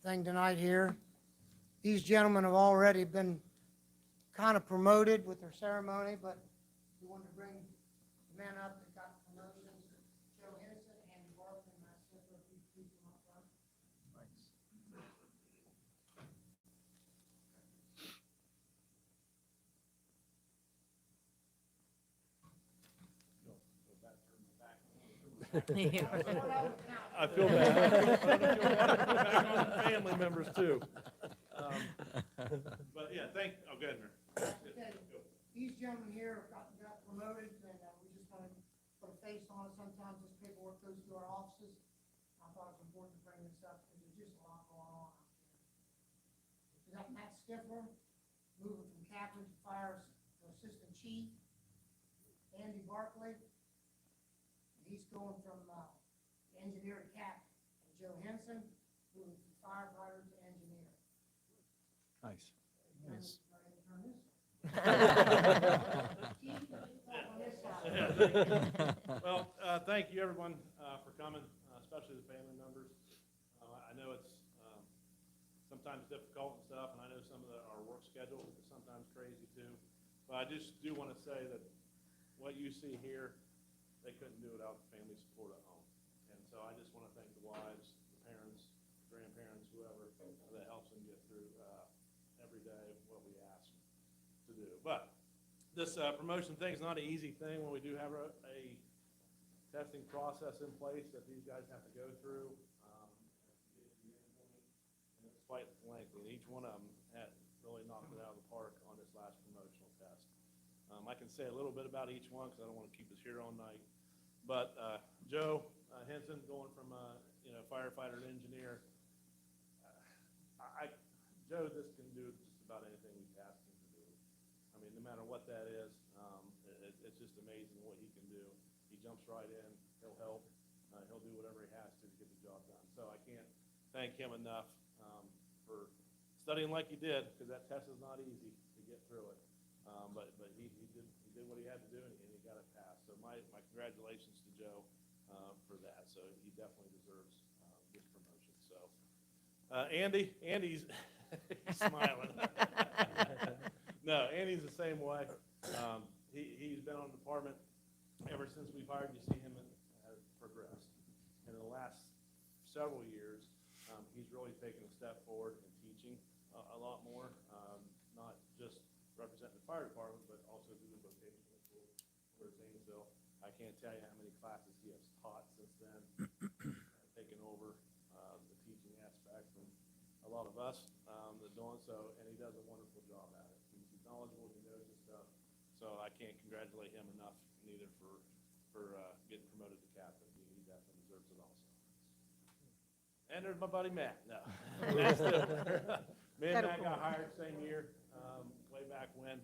thing tonight here. These gentlemen have already been kind of promoted with their ceremony, but we wanted to bring the men up that got promotions. Joe Henson, Andy Barkley, Matt Stifler, if you please come up front. I feel bad. I feel bad on the family members too. But yeah, oh, go ahead, Mayor. Okay, these gentlemen here got promoted, and we just wanted to put a face on it. Sometimes this paperwork goes to our offices. I thought it was important to bring this up because there's just a lot going on out there. We got Matt Stifler, moving from captain to fire to assistant chief. Andy Barkley, and he's going from engineer to captain. And Joe Henson, moving from firefighter to engineer. Nice. Nice. Well, thank you, everyone, for coming, especially the family members. I know it's sometimes difficult and stuff, and I know some of our work schedule is sometimes crazy too. But I just do want to say that what you see here, they couldn't do without the family support at home. And so I just want to thank the wives, the parents, grandparents, whoever that helps them get through every day what we ask to do. But this promotion thing is not an easy thing when we do have a testing process in place that these guys have to go through. And it's quite lengthy, and each one of them had really knocked it out of the park on this last promotional test. I can say a little bit about each one because I don't want to keep us here all night. But Joe Henson, going from firefighter to engineer, Joe just can do just about anything we ask him to do. I mean, no matter what that is, it's just amazing what he can do. He jumps right in. He'll help. He'll do whatever he has to get the job done. So I can't thank him enough for studying like he did, because that test is not easy to get through it. But he did what he had to do, and he got it passed. So my congratulations to Joe for that. So he definitely deserves this promotion. So Andy's he's smiling. No, Andy's the same way. He's been on the department ever since we've hired. You see him has progressed. In the last several years, he's really taken a step forward in teaching a lot more, not just representing the fire department, but also through the vocational school for Zanesville. I can't tell you how many classes he has taught since then, taken over the teaching aspect from a lot of us that doing so, and he does a wonderful job at it. He's knowledgeable, he knows his stuff, so I can't congratulate him enough neither for getting promoted to captain. He definitely deserves it also. And there's my buddy Matt. No, me and Matt got hired same year, way back when,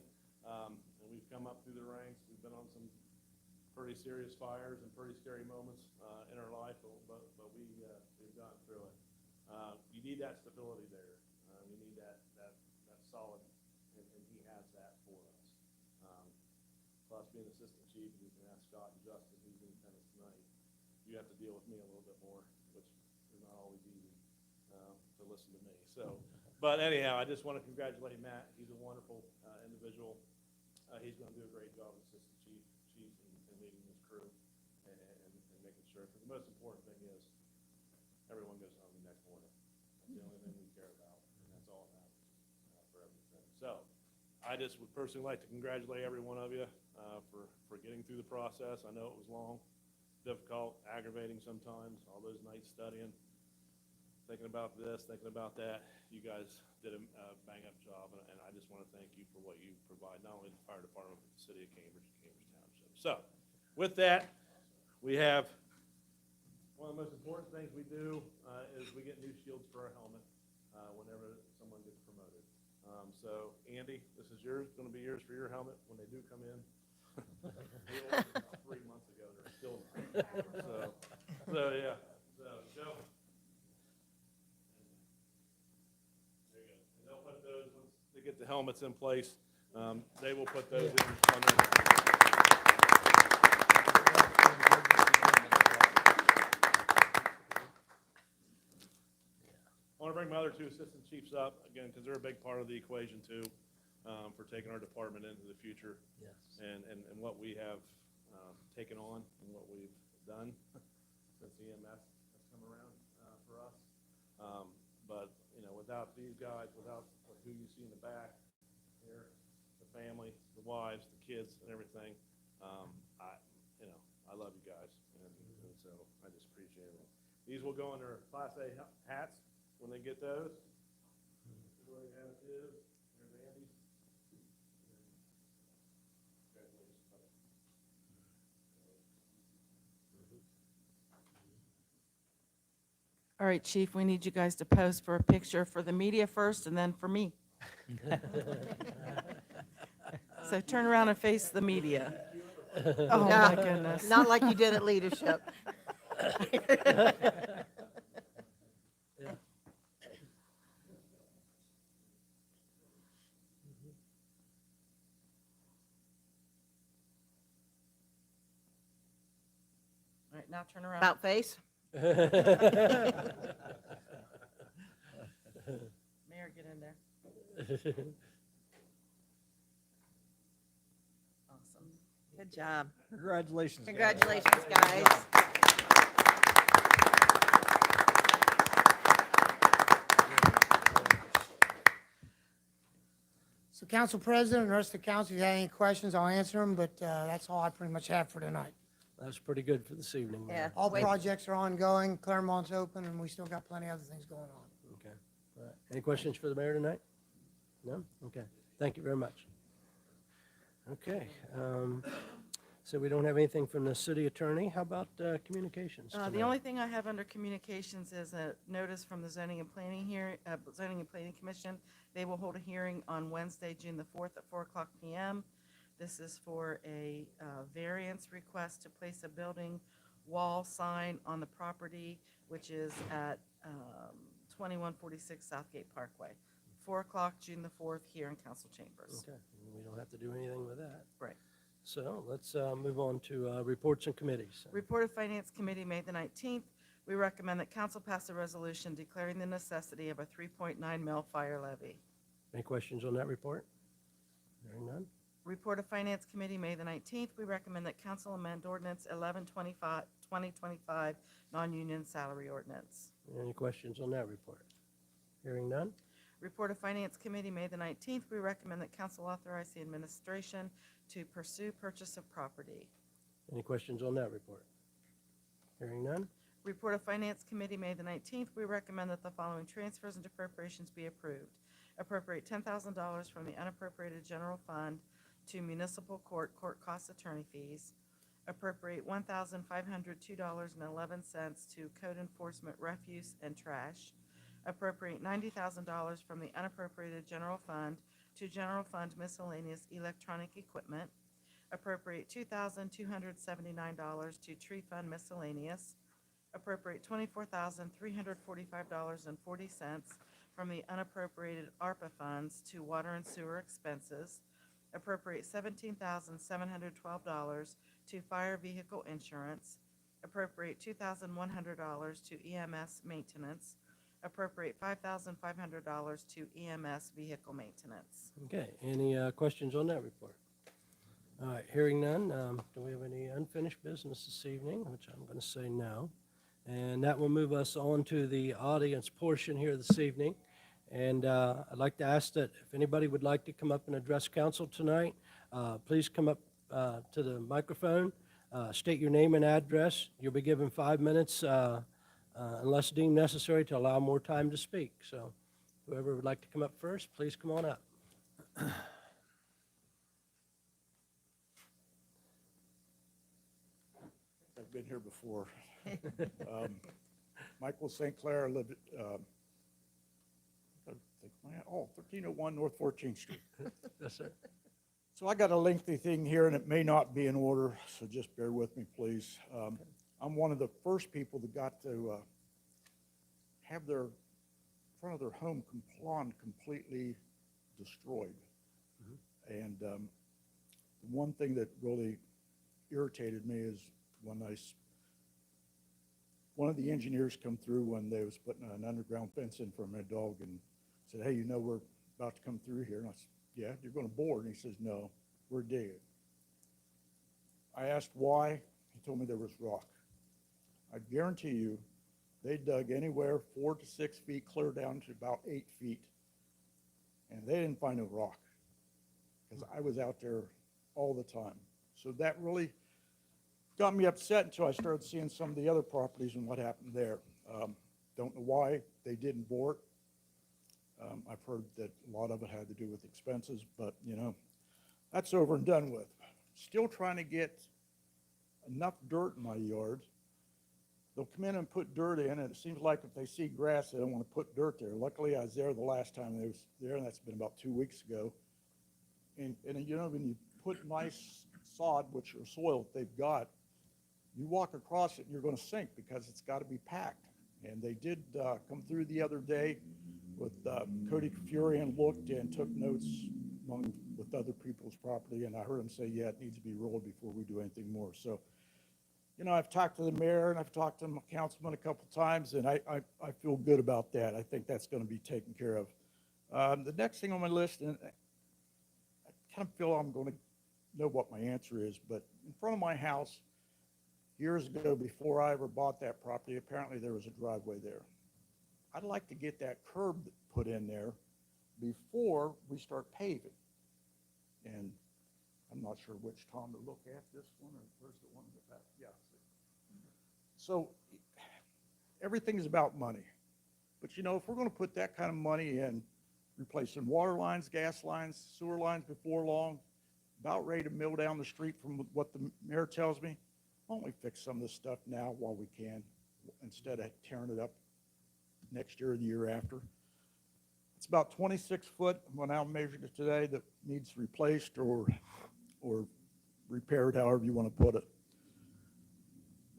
and we've come up through the ranks. We've been on some pretty serious fires and pretty scary moments in our life, but we've gotten through it. You need that stability there. You need that solid, and he has that for us. Plus being assistant chief, you can ask Scott and Justin, who's in attendance tonight. You have to deal with me a little bit more, which is not always easy to listen to me. So, but anyhow, I just want to congratulate Matt. He's a wonderful individual. He's going to do a great job as assistant chief and leading his crew and making sure. Because the most important thing is everyone goes home the next morning. That's the only thing we care about, and that's all that matters for everything. So I just would personally like to congratulate every one of you for getting through the process. I know it was long, difficult, aggravating sometimes, all those nights studying, thinking about this, thinking about that. You guys did a bang-up job, and I just want to thank you for what you provide, not only the fire department, but the city of Cambridge and Cambridge Township. So with that, we have one of the most important things we do is we get new shields for our helmet whenever someone gets promoted. So Andy, this is yours, going to be yours for your helmet when they do come in. We ordered them about 3 months ago, they're still not. So yeah, so Joe. There you go. And they'll put those, once they get the helmets in place, they will put those in on their. I want to bring my other other two assistant chiefs up, again, because they're a big part of the equation too, for taking our department into the future Yes. and what we have taken on and what we've done since EMS has come around for us. But, you know, without these guys, without who you see in the back here, the family, the wives, the kids, and everything, I love you guys, and so I just appreciate it. These will go in their Class A hats when they get those. Where you have it is, there's Andy's. Congratulations, buddy. All right, Chief, we need you guys to pose for a picture for the media first and then for me. So turn around and face the media. Oh, my goodness. Not like you did at leadership. All right, now turn around. About face? Mayor, get in there. Awesome. Good job. Congratulations. guys. Congratulations, guys. So Council President and the rest of the council, if you have any questions, I'll answer them, but that's all I pretty much have for tonight. That's pretty good for this evening. Mayor. Yeah. All Wait. projects are ongoing, Claremont's open, and we still got plenty of other things going on. Okay. All right. Any questions for the mayor tonight? No? Okay. Thank you very much. Okay. So we don't have anything from the city attorney. How about communications? The tonight? only thing I have under communications is a notice from the Zoning and Planning Commission. They will hold a hearing on Wednesday, June the 4th at 4:00 p.m. This is for a variance request to place a building wall sign on the property, which is at 2146 Southgate Parkway. 4:00, June the 4th, here in council chambers. Okay. We don't have to do anything with that. Right. So let's move on to reports and committees. Report of Finance Committee, May the 19th. We recommend that council pass a resolution declaring the necessity of a 3.9 mil fire levy. Any questions on that report? Hearing none? Report of Finance Committee, May the 19th. We recommend that council amend ordinance 1125, non-union salary ordinance. Any questions on that report? Hearing none? Report of Finance Committee, May the 19th. We recommend that council authorize the administration to pursue purchase of property. Any questions on that report? Hearing none? Report of Finance Committee, May the 19th. We recommend that the following transfers and appropriations be approved. Appropriate $10,000 from the unappropriated general fund to municipal court cost attorney fees. Appropriate $1,502.11 to code enforcement refuse and trash. Appropriate $90,000 from the unappropriated general fund to general fund miscellaneous electronic equipment. Appropriate $2,279 to tree fund miscellaneous. Appropriate $24,345.40 from the unappropriated ARPA funds to water and sewer expenses. Appropriate $17,712 to fire vehicle insurance. Appropriate $2,100 to EMS maintenance. Appropriate $5,500 to EMS vehicle maintenance. Okay, any questions on that report? All right, hearing none, do we have any unfinished business this evening, which I'm going to say no. And that will move us on to the audience portion here this evening. And I'd like to ask that if anybody would like to come up and address council tonight, please come up to the microphone, state your name and address. You'll be given 5 minutes unless deemed necessary to allow more time to speak. So whoever would like to come up first, please come on up. I've been here before. Michael St. Clair, I live at, 1301 North 14th Street. Yes, sir. So I got a lengthy thing here, and it may not be in order, so just bear with me, please. I'm one of the first people that got to have their front of their home lawn completely destroyed. And the one thing that really irritated me is when one of the engineers come through when they was putting an underground fence in for my dog and said, hey, you know, we're about to come through here. And I said, yeah, you're gonna bore? And he says, no, we're digging. I asked why. He told me there was rock. I guarantee you, they dug anywhere 4 to 6 feet, clear down to about 8 feet. And they didn't find no rock, because I was out there all the time. So that really got me upset until I started seeing some of the other properties and what happened there. Don't know why they didn't bore it. I've heard that a lot of it had to do with expenses, but you know, that's over and done with. Still trying to get enough dirt in my yard. They'll come in and put dirt in, and it seems like if they see grass, they don't want to put dirt there. Luckily, I was there the last time they was there, and that's been about 2 weeks ago. And you know, when you put nice sod, which or soil that they've got, you walk across it and you're going to sink because it's got to be packed. And they did come through the other day with Cody Furian, looked and took notes with other people's property, and I heard him say, yeah, it needs to be rolled before we do anything more. So, you know, I've talked to the mayor and I've talked to my councilman a couple times, and I feel good about that. I think that's going to be taken care of. The next thing on my list, and I kind of feel I'm going to know what my answer is, but in front of my house, years ago, before I ever bought that property, apparently there was a driveway there. I'd like to get that curb put in there before we start paving. And I'm not sure which Tom to look at, this one, or where's the one in the back? Yeah. So everything is about money. But you know, if we're going to put that kind of money in replacing water lines, gas lines, sewer lines before long, about ready to mill down the street from what the mayor tells me, why don't we fix some of this stuff now while we can, instead of tearing it up next year or the year after. It's about 26 foot, when I measured it today, that needs replaced or repaired, however you want to put it.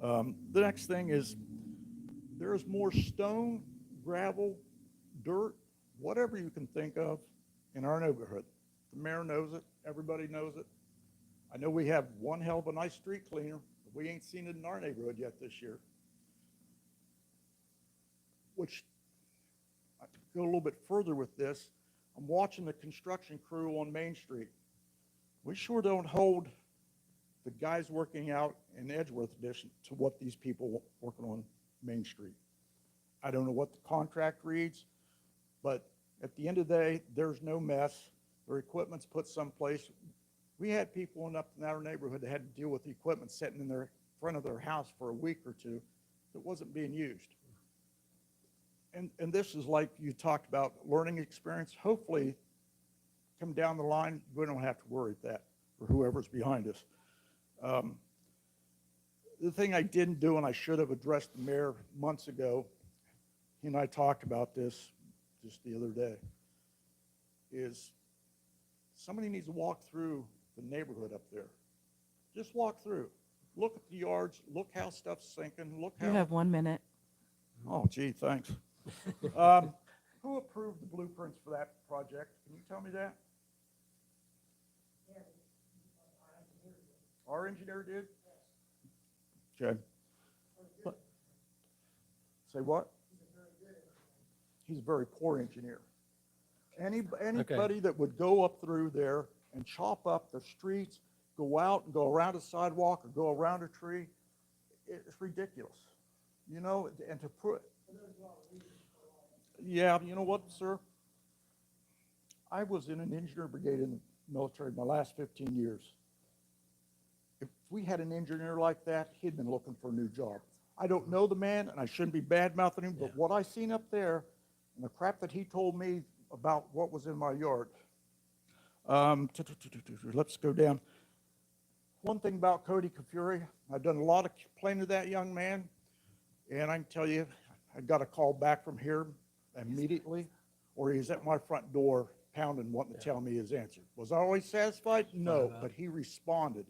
The next thing is, there's more stone, gravel, dirt, whatever you can think of in our neighborhood. The mayor knows it, everybody knows it. I know we have one hell of a nice street cleaner, but we ain't seen it in our neighborhood yet this year. Which, I go a little bit further with this, I'm watching the construction crew on Main Street. We sure don't hold the guys working out in Edgeworth Edition to what these people working on Main Street. I don't know what the contract reads, but at the end of the day, there's no mess. Their equipment's put someplace. We had people in our neighborhood that had to deal with the equipment sitting in their front of their house for a week or two that wasn't being used. And this is like you talked about, learning experience. Hopefully, come down the line, we don't have to worry about that, or whoever's behind us. The thing I didn't do, and I should have addressed the mayor months ago, he and I talked about this just the other day, is somebody needs to walk through the neighborhood up there. Just walk through. Look at the yards, look how stuff's sinking, look how. You have 1 minute. Oh, gee, thanks. Who approved the blueprints for that project? Can you tell me that? Our engineer did? Okay. Say what? He's a very poor engineer. Anybody that would go up through there and chop up the streets, go out and go around a sidewalk or go around a tree, it's ridiculous. You know, and to put, yeah, you know what, sir? I was in an engineer brigade in the military my last 15 years. If we had an engineer like that, he'd been looking for a new job. I don't know the man, and I shouldn't be bad-mouthing him, but what I seen up there and the crap that he told me about what was in my yard. Let's go down. One thing about Cody Kafuri, I've done a lot of complaining to that young man, and I can tell you, I got a call back from here immediately, or he's at my front door pounding, wanting to tell me his answer. Was I always satisfied? No, but he responded.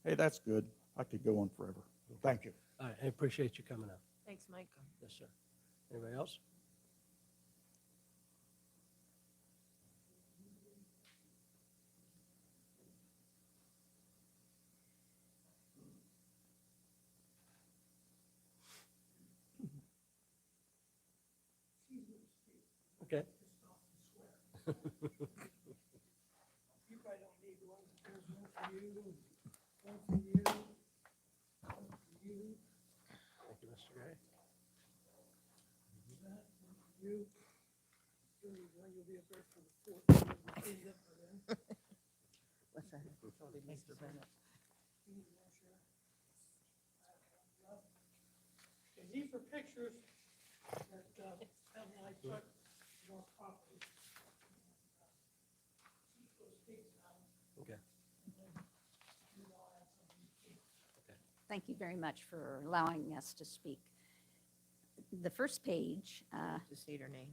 Hey, that's good. I could go on forever. Thank you. All right, I appreciate you coming up. Thanks, Mike. Yes, sir. Anybody else? Okay. You probably don't need one, there's one for you, one for you, one for you, Thank you, Mr. Gray. that, one for you. Here you go, you'll be up there for the fourth. You'll clean it up for them. What's that? Mr. Bennett. You need one, Sharon? And these are pictures that, Ed and I took of our property. Keep those dates out, Okay. and then you all have something to keep. Thank you very much for allowing us to speak. The first page, Just need her name.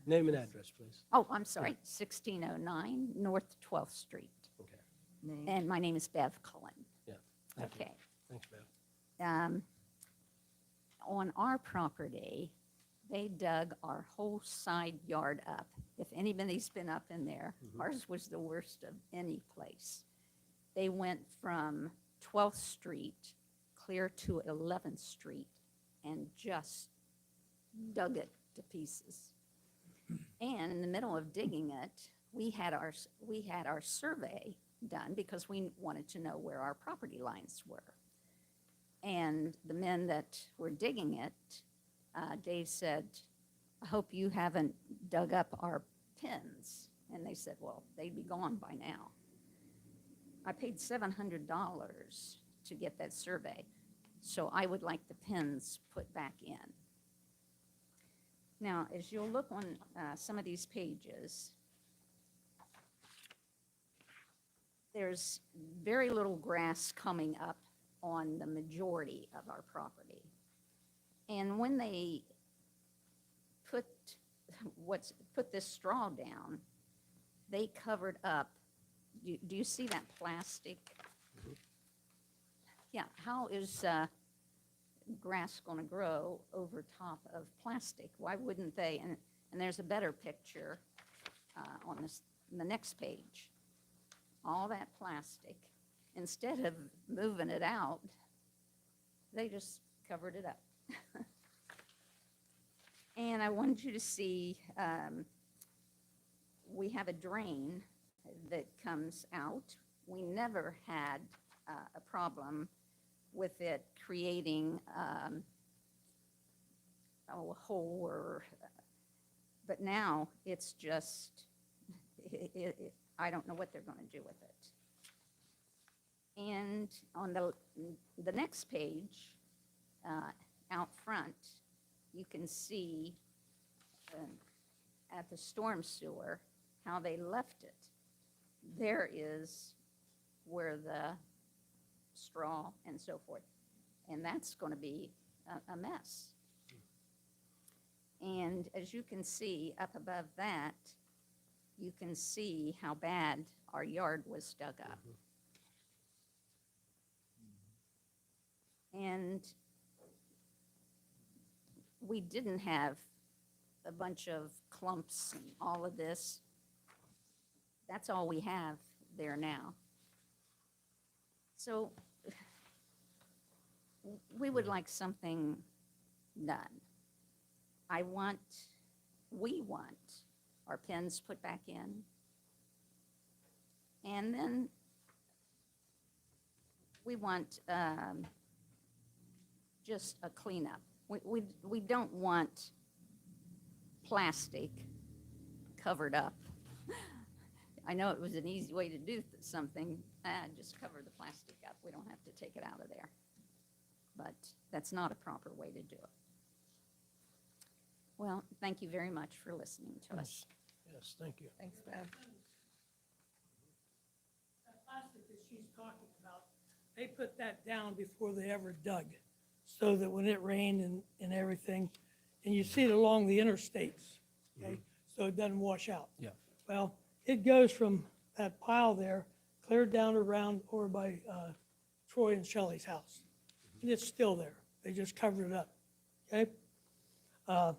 Name and address, please. I'm sorry, 1609 North 12th Street. Okay. Name. And my name is Bev Cullen. Yeah. Thank you. Okay. Thanks, Bev. On our property, they dug our whole side yard up. If anybody's been up in there, ours was the worst of any place. They went from 12th Street clear to 11th Street and just dug it to pieces. And in the middle of digging it, we had our survey done because we wanted to know where our property lines were. And the men that were digging it, Dave said, I hope you haven't dug up our pins. And they said, well, they'd be gone by now. I paid $700 to get that survey, so I would like the pins put back in. Now, as you'll look on some of these pages, there's very little grass coming up on the majority of our property. And when they put this straw down, they covered up, do you see that plastic? Yeah, how is grass going to grow over top of plastic? Why wouldn't they? And there's a better picture on the next page. All that plastic, instead of moving it out, they just covered it up. And I wanted you to see, we have a drain that comes out. We never had a problem with it creating a hole but now it's just, I don't know what they're going to do with it. And on the next page, out front, you can see at the storm sewer how they left it. There is where the straw and so forth, and that's going to be a mess. And as you can see up above that, you can see how bad our yard was dug up. And we didn't have a bunch of clumps and all of this. That's all we have there now. So we would like something done. We want our pins put back in. And then we want just a cleanup. We don't want plastic covered up. I know it was an easy way to do something, just cover the plastic up. We don't have to take it out of there. But that's not a proper way to do it. Well, thank you very much for listening to us. Yes, thank you. Thanks, Bev. That plastic that she's talking about, they put that down before they ever dug, so that when it rained and everything, and you see it along the interstates, okay, so it doesn't wash out. Yeah. Well, it goes from that pile there, clear down around over by Troy and Shelley's house. And it's still there. They just covered it up, okay? And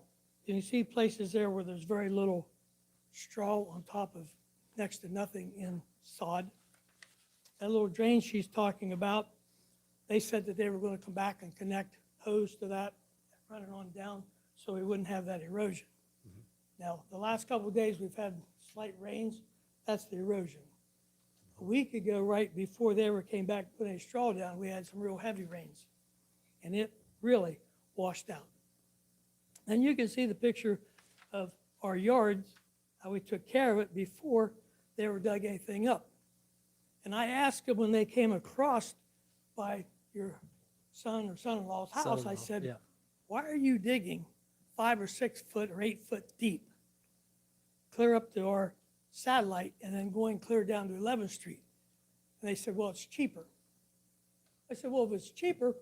you see places there where there's very little straw on top of next to nothing in sod. That little drain she's talking about, they said that they were going to come back and connect hose to that, run it on down, so we wouldn't have that erosion. Now, the last couple of days, we've had slight rains, that's the erosion. A week ago, right before they ever came back to put any straw down, we had some real heavy rains, and it really washed out. And you can see the picture of our yards, how we took care of it before they ever dug anything up. And I asked them when they came across by your son or son-in-law's house, I Son-in-law, said, yeah. why are you digging 5 or 6 foot or 8 foot deep, clear up to our satellite and then going clear down to 11th Street? And they said, well, it's cheaper. I said, well, if it's cheaper,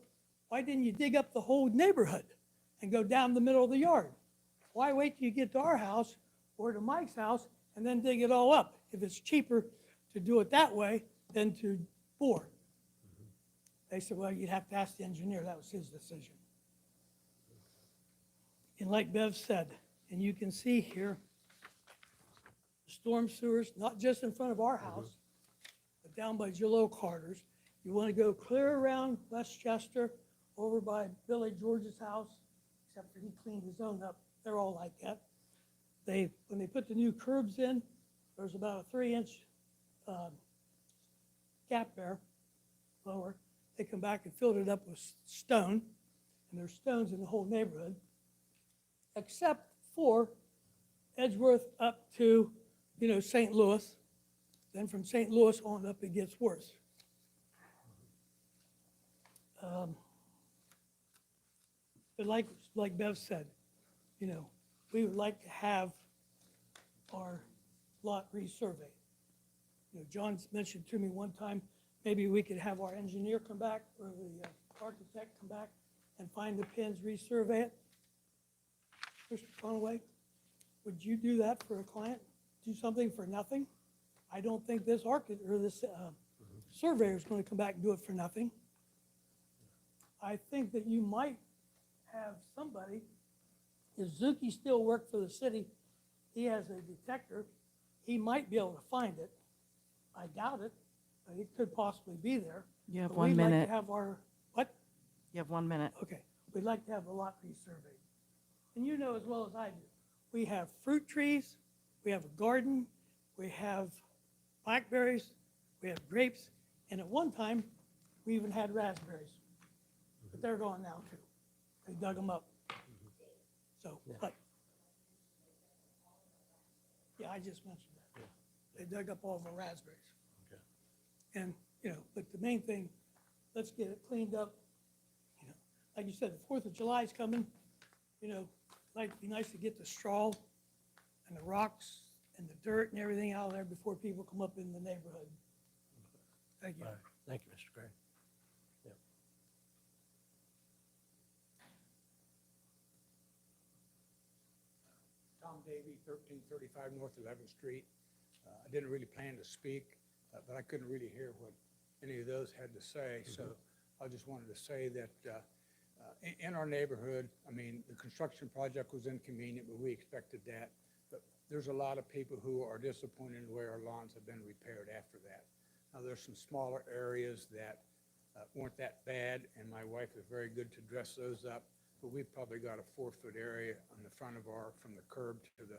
why didn't you dig up the whole neighborhood and go down the middle of the yard? Why wait till you get to our house or to Mike's house and then dig it all up if it's cheaper to do it that way than to bore? They said, well, you'd have to ask the engineer. That was his decision. And like Bev said, and you can see here, the storm sewers, not just in front of our house, but down by Gillot Carter's. You want to go clear around Westchester, over by Billy George's house, except for he cleaned his own up. They're all like that. When they put the new curbs in, there's about a 3-inch gap there, lower. They come back and filled it up with stone, and there's stones in the whole neighborhood, except for Edgeworth up to, St. Louis. Then from St. Louis on up, it gets worse. But like Bev said, we would like to have our lot resurveyed. John's mentioned to me one time, maybe we could have our engineer come back or the architect come back and find the pins, resurvey it. Mr. Conway, would you do that for a client? Do something for nothing? I don't think this surveyor is going to come back and do it for nothing. I think that you might have somebody, if Zuki still worked for the city, he has a detector, he might be able to find it. I doubt it, but it could possibly be there. You have But 1 we'd like minute. to have our, what? You have 1 minute. Okay, we'd like to have the lot resurveyed. And you know as well as I do, we have fruit trees, we have a garden, we have blackberries, we have grapes, and at one time, we even had raspberries. But they're gone now too. They dug them up. So, but, yeah, I just mentioned that. They dug up all of our raspberries. And, but the main thing, let's get it cleaned up. Like you said, the 4th of July is coming, like, it'd be nice to get the straw and the rocks and the dirt and everything out of there before people come up in the neighborhood. Thank you. All right. Thank you, Mr. Gray. Yep. Tom Davy, 1335 North 11th Street. I didn't really plan to speak, but I couldn't really hear what any of those had to say. So I just wanted to say that in our neighborhood, the construction project was inconvenient, but we expected that. But there's a lot of people who are disappointed in the way our lawns have been repaired after that. Now, there's some smaller areas that weren't that bad, and my wife is very good to dress those up. But we've probably got a 4-foot area on the front of from the curb to the,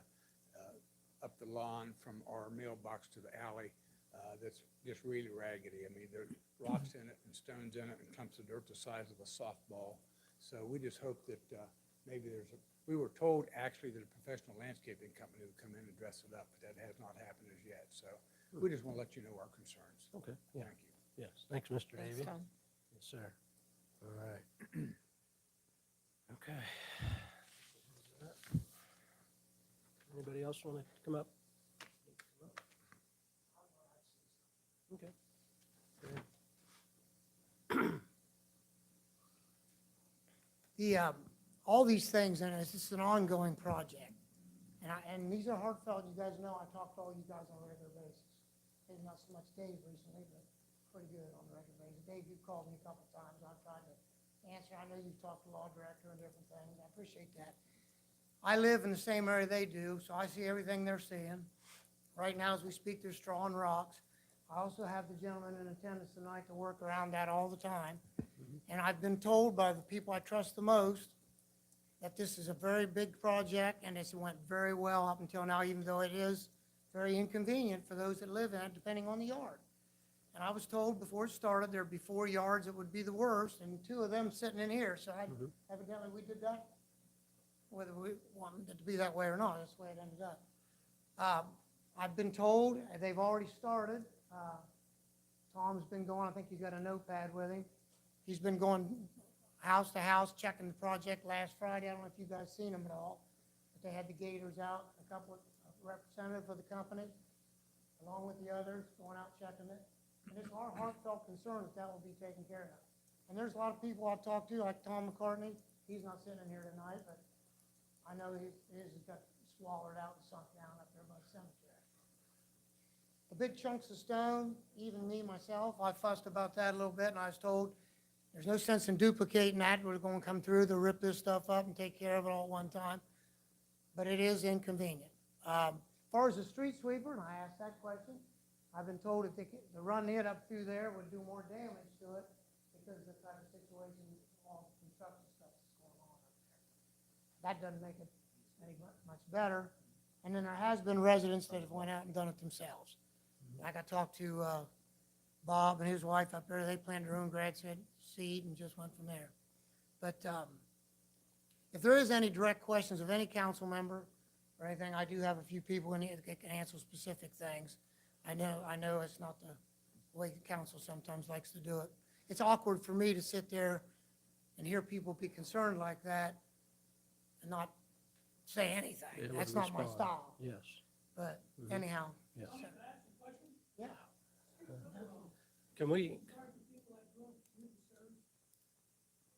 up the lawn from our mailbox to the alley that's just really raggedy. There's rocks in it and stones in it and clumps of dirt the size of a softball. So we just hope that maybe we were told actually that a professional landscaping company would come in and dress it up, but that has not happened as yet. So we just want to let you know our concerns. Okay, yeah, Thank you. yes. Thanks, Mr. Thanks, Davy. Tom. Yes, sir. All right. Okay. Anybody else want to come up? Okay. All these things, and it's just an ongoing project. And these are heartfelt, you guys know, I talk to all you guys on a regular basis. Maybe not so much Dave recently, but pretty good on a regular basis. Dave, you've called me a couple times, I've tried to answer. I know you've talked to law director and different things, I appreciate that. I live in the same area they do, so I see everything they're seeing. Right now, as we speak, there's straw and rocks. I also have the gentleman in attendance tonight to work around that all the time. And I've been told by the people I trust the most that this is a very big project and it's went very well up until now, even though it is very inconvenient for those that live in it, depending on the yard. And I was told before it started, there'd be 4 yards that would be the worst, and 2 of them sitting in here, so evidently we did that. Whether we wanted it to be that way or not, that's the way it ended up. I've been told, they've already started, Tom's been going, I think he's got a notepad with him. He's been going house to house, checking the project last Friday. I don't know if you guys seen him at all, but they had the gators out, a couple of representatives of the company, along with the others, going out checking it. And it's our heartfelt concern that that will be taken care of. And there's a lot of people I've talked to, like Tom McCartney. He's not sitting in here tonight, but I know his got swallowed out and sunk down up there by the cemetery. The big chunks of stone, even me, myself, I fussed about that a little bit, and I was told, there's no sense in duplicating that. We're going to come through, they'll rip this stuff up and take care of it all at one time. But it is inconvenient. As far as the street sweeper, and I asked that question, I've been told if they could, to run it up through there would do more damage to it because of the type of situation, all the construction stuff that's going on up there. That doesn't make it any much better. And then there has been residents that have went out and done it themselves. Like I talked to Bob and his wife up there, they planted their own grass seed and just went from there. But if there is any direct questions of any council member or anything, I do have a few people in here that can answer specific things. I know it's not the way the council sometimes likes to do it. It's awkward for me to sit there and hear people be concerned like that and not say anything. It would That's not my respond. style. Yes, But anyhow. yes. Yeah. Can we,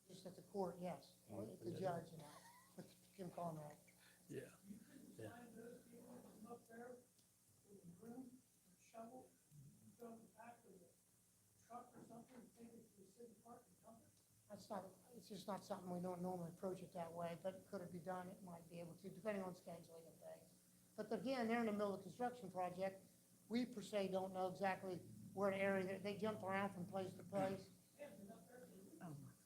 Just at the court, yes. The judge and that. With Kim Conrad. yeah, That's not, it's just not something we don't normally approach it that way, but could it be done? It might be able to, depending on scheduling and things. But again, they're in the middle of the construction project. We per se don't know exactly where the area, they jump around from place to place.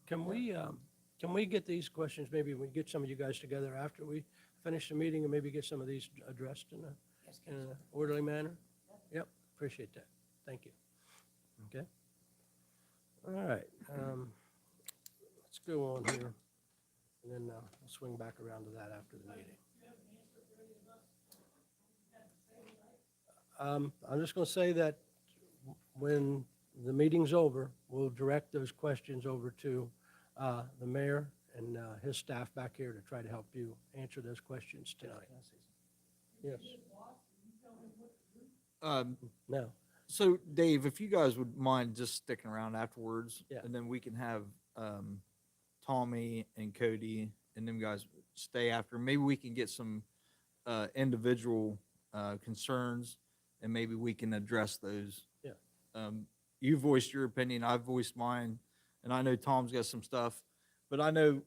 can we get these questions, maybe we get some of you guys together after we finish the meeting and maybe get some of these addressed in Yes, an orderly manner? Yep, appreciate that. Thank you. Okay. All right, let's go on here, and then we'll swing back around to that after the meeting. I'm just going to say that when the meeting's over, we'll direct those questions over to the mayor and his staff back here to try to help you answer those questions tonight. Yes, no, So Dave, if you guys would mind just sticking around afterwards, Yeah. and then we can have Tommy and Cody and them guys stay after. Maybe we can get some individual concerns, and maybe we can address those. Yeah. You voiced your opinion, I've voiced mine, and I know Tom's got some stuff. But I know,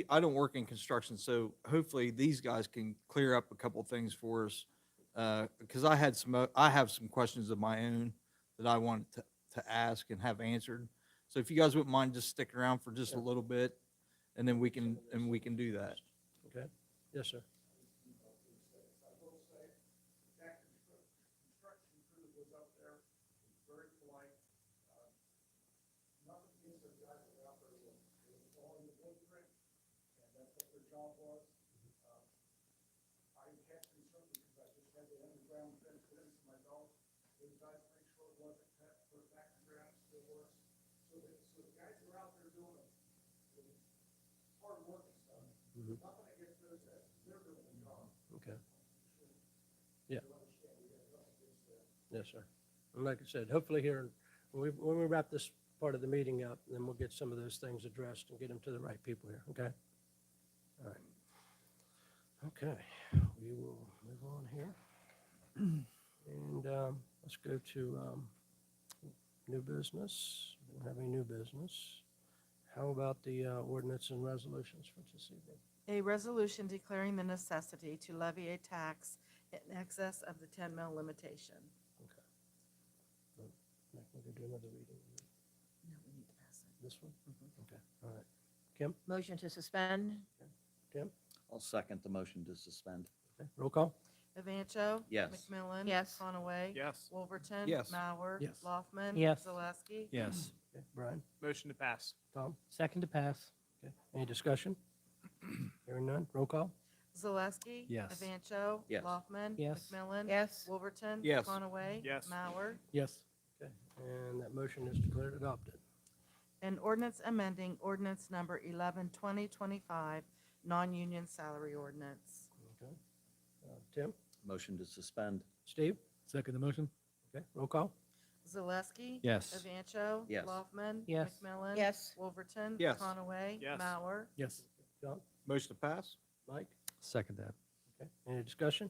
I don't work in construction, so hopefully these guys can clear up a couple things for us. Because I have some questions of my own that I wanted to ask and have answered. So if you guys wouldn't mind just sticking around for just a little bit, and then we can do that. okay, yes, sir. That construction crew was up there, very polite. Nothing against those guys that were out there. They were following the blueprint, and that's what their job was. I had concern because I just had the underground fence put in for my dog. They decided to make sure it wasn't cut, put it back in the ground, it still was. So the guys were out there doing it. Hard work and stuff. Nothing against those guys. They're doing the job. Okay. Yeah. Yes, sir. And like I said, hopefully here, when we wrap this part of the meeting up, then we'll get some of those things addressed and get them to the right people here, okay? All right. Okay, we will move on here. And let's go to new business. We don't have any new business. How about the ordinance and resolutions for this evening? A resolution declaring the necessity to levy a tax in excess of the 10 mil limitation. We're going to do another reading. No, we need to pass it. This one? Okay, all right. Kim? Motion to suspend? Tim? I'll second the motion to suspend. Okay, roll call? Evancho. Yes. McMillan. Yes. Conaway. Yes. Wolverton. Yes. Mauer. Yes. Laufman. Yes. Zaleski. Yes. Okay, Brian? Motion to pass. Tom? Second to pass. Okay, any discussion? Hearing none, roll call? Zaleski. Yes. Evancho. Yes. Laufman. Yes. McMillan. Yes. Wolverton. Yes. Conaway. Yes. Mauer. Yes. Okay, and that motion is declared adopted. An ordinance amending ordinance number 11/2025, non-union salary ordinance. Okay. Tim? Motion to suspend. Steve? Second the motion? Okay, roll call? Zaleski. Yes. Evancho. Yes. Laufman. Yes. McMillan. Yes. Wolverton. Yes. Conaway. Yes. Mauer. Yes. John? Motion to pass? Mike? Second that. Okay, any discussion?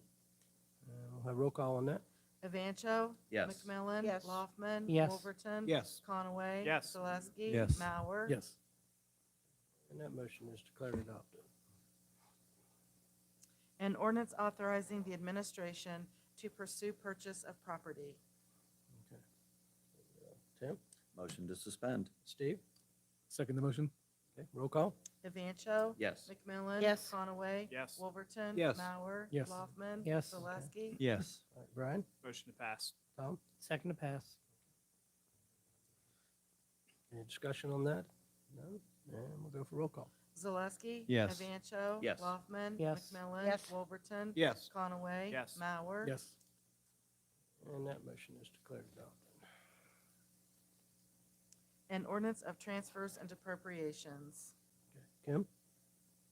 We'll have roll call on that. Evancho. Yes. McMillan. Yes. Laufman. Yes. Wolverton. Yes. Conaway. Yes. Zaleski. Yes. Mauer. Yes. And that motion is declared adopted. An ordinance authorizing the administration to pursue purchase of property. Tim? Motion to suspend. Steve? Second the motion? Okay, roll call? Evancho. Yes. McMillan. Yes. Conaway. Yes. Wolverton. Yes. Mauer. Yes. Laufman. Yes. Zaleski. Yes. All right, Brian? Motion to pass. Tom? Second to pass. Any discussion on that? No? And we'll go for roll call. Zaleski. Yes. Evancho. Yes. Laufman. Yes. McMillan. Yes. Wolverton. Yes. Conaway. Yes. Mauer. Yes. And that motion is declared adopted. An ordinance of transfers and appropriations. Kim?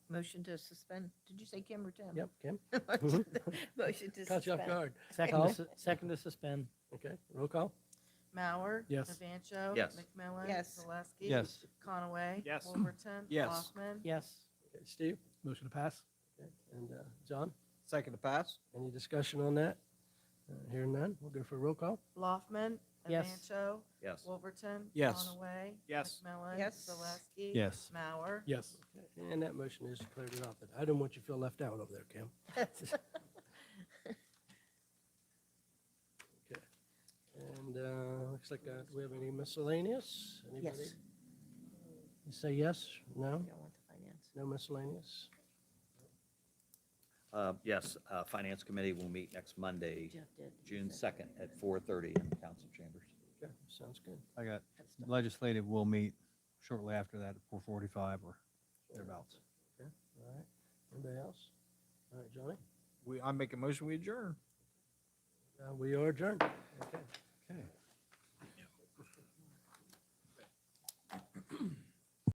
Motion to suspend. Did you say Kim or Tim? Yep, Kim? Motion to Caught you off suspend. guard. Second to suspend. Okay, roll call? Mauer. Yes. Evancho. Yes. McMillan. Yes. Zaleski. Yes. Conaway. Yes. Wolverton. Yes. Laufman. Yes. Okay, Steve? Motion to pass? Okay, and John? Second to pass? Any discussion on that? Hearing none, we'll go for a roll call. Laufman. Yes. Evancho. Yes. Wolverton. Yes. Conaway. Yes. McMillan. Yes. Zaleski. Yes. Mauer. Yes. Okay, and that motion is declared adopted. I don't want you to feel left out over there, Kim. Okay. And looks like, do we have any miscellaneous? Anybody? Yes. You say yes? No? Don't want the finance. No miscellaneous? Yes, Finance Committee will meet next Monday, Jeff did. June 2nd at 4:30 in the council chambers. Okay, sounds good. I got That's done. legislative will meet shortly after that at 4:45 or thereabouts. Okay, all right. Anybody else? All right, Johnny? I make a motion, we adjourn. We are adjourned. Okay. Okay.